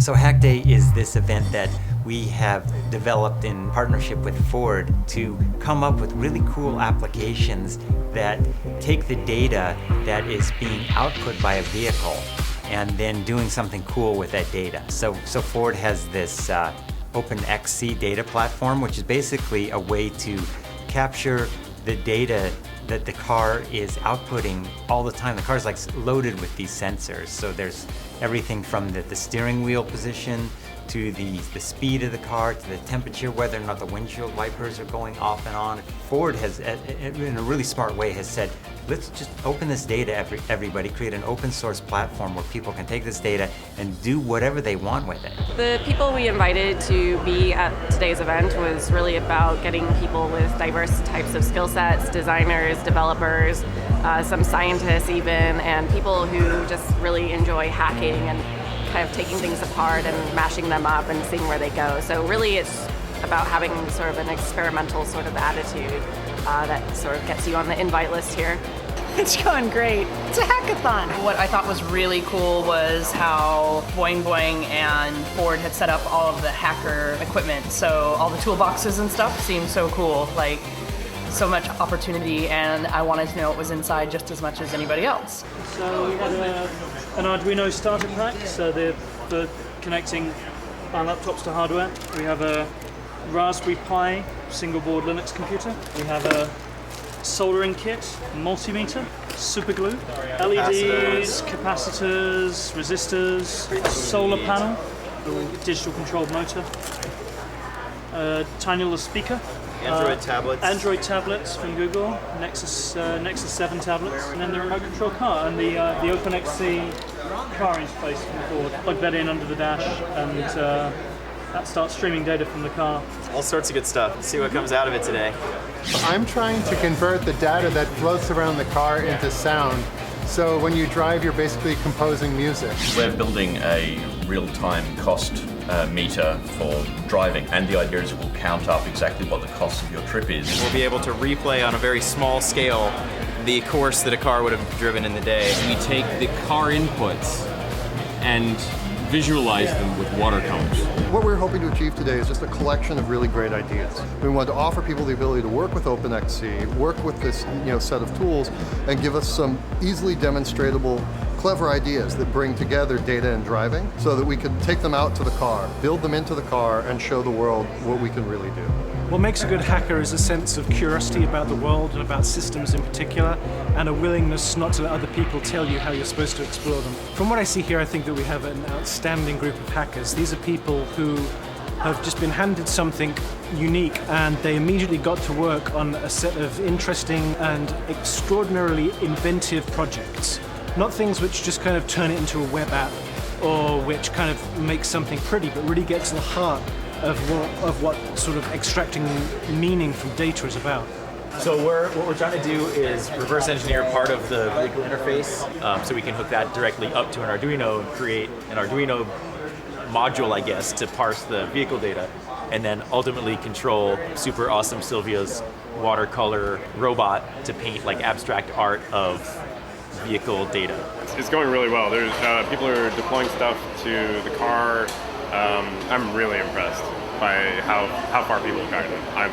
So Hack Day is this event that we have developed in partnership with Ford to come up with really cool applications that take the data that is being output by a vehicle and then doing something cool with that data. So Ford has this OpenXC data platform, which is basically a way to capture the data that the car is outputting all the time. The car's like loaded with these sensors. So there's everything from the steering wheel position to the speed of the car, to the temperature, whether or not the windshield wipers are going off and on. Ford has, in a really smart way, has said, let's just open this data, everybody, create an open source platform where people can take this data and do whatever they want with it. The people we invited to be at today's event was really about getting people with diverse types of skill sets, designers, developers, some scientists even, and people who just really enjoy hacking and kind of taking things apart and mashing them up and seeing where they go. So really it's about having sort of an experimental sort of attitude that sort of gets you on the invite list here. It's going great. It's a hackathon. What I thought was really cool was how Boing and Ford had set up all of the hacker equipment. So all the toolboxes and stuff seemed so cool. Like, so much opportunity, and I wanted to know what was inside just as much as anybody else. So we had an Arduino starter pack, so for connecting our laptops to hardware. We have a Raspberry Pi single board Linux computer. We have a soldering kit, multimeter, super glue, LEDs, capacitors, resistors, solar panel, a digital controlled motor, a tiny little speaker. Android tablets from Google, Nexus 7 tablets, and then the remote control car and the OpenXC car interface from Ford. Plug that in under the dash, and that starts streaming data from the car. All sorts of good stuff. Let's see what comes out of it today. I'm trying to convert the data that floats around the car into sound. So when you drive, you're basically composing music. We're building a real-time cost meter for driving, and the idea is it will count up exactly what the cost of your trip is. We'll be able to replay on a very small scale the course that a car would have driven in the day. We take the car inputs and visualize them with watercolors. What we're hoping to achieve today is just a collection of really great ideas. We want to offer people the ability to work with OpenXC, work with this set of tools, and give us some easily demonstratable, clever ideas that bring together data and driving so that we can take them out to the car, build them into the car, and show the world what we can really do. What makes a good hacker is a sense of curiosity about the world and about systems in particular, and a willingness not to let other people tell you how you're supposed to explore them. From what I see here, I think that we have an outstanding group of hackers. These are people who have just been handed something unique, and they immediately got to work on a set of interesting and extraordinarily inventive projects. Not things which just kind of turn it into a web app or which kind of make something pretty, but really get to the heart of what sort of extracting meaning from data is about. So what we're trying to do is reverse engineer part of the vehicle interface so we can hook that directly up to an Arduino and create an Arduino module, I guess, to parse the vehicle data, and then ultimately control super awesome Silvia's watercolor robot to paint like abstract art of vehicle data. It's going really well. There's people are deploying stuff to the car. I'm really impressed by how far people have gotten. I'm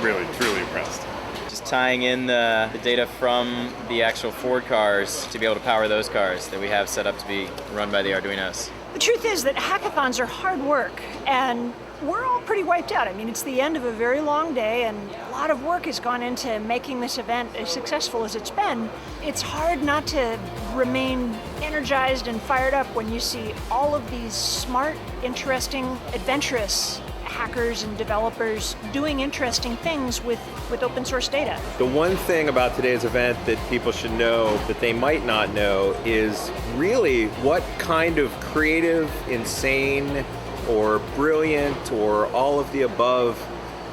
really, truly impressed. Just tying in the data from the actual Ford cars to be able to power those cars that we have set up to be run by the Arduinos. The truth is that hackathons are hard work, and we're all pretty wiped out. I mean, it's the end of a very long day, and a lot of work has gone into making this event as successful as it's been. It's hard not to remain energized and fired up when you see all of these smart, interesting, adventurous hackers and developers doing interesting things with open source data. The one thing about today's event that people should know that they might not know is really what kind of creative, insane, or brilliant, or all of the above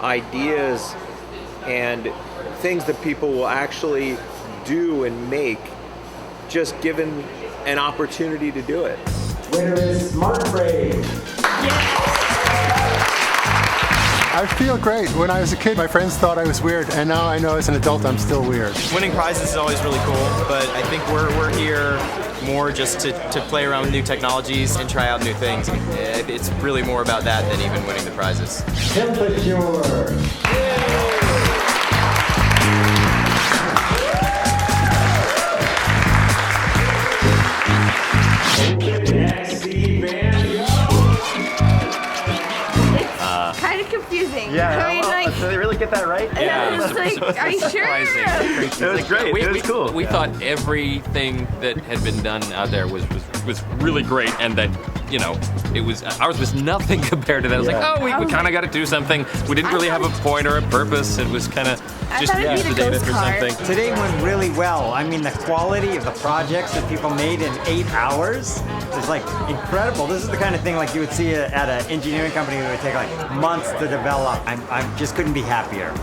ideas and things that people will actually do and make just given an opportunity to do it. Winner is Smart Brave. I feel great. When I was a kid, my friends thought I was weird, and now I know as an adult I'm still weird. Winning prizes is always really cool, but I think we're here more just to play around with new technologies and try out new things. It's really more about that than even winning the prizes. Kind of confusing. Yeah, I mean, well, like, did they really get that right? yeah. It's like, are you sure? It was great. It was cool. We thought everything that had been done out there was really great, and that, you know, it was ours was nothing compared to that. It was like, oh, we kind of got to do something. We didn't really have a point or a purpose. It was kind of just use the data for something. Today went really well. I mean, the quality of the projects that people made in 8 hours is like incredible. This is the kind of thing like you would see at an engineering company that would take like months to develop. I just couldn't be happier.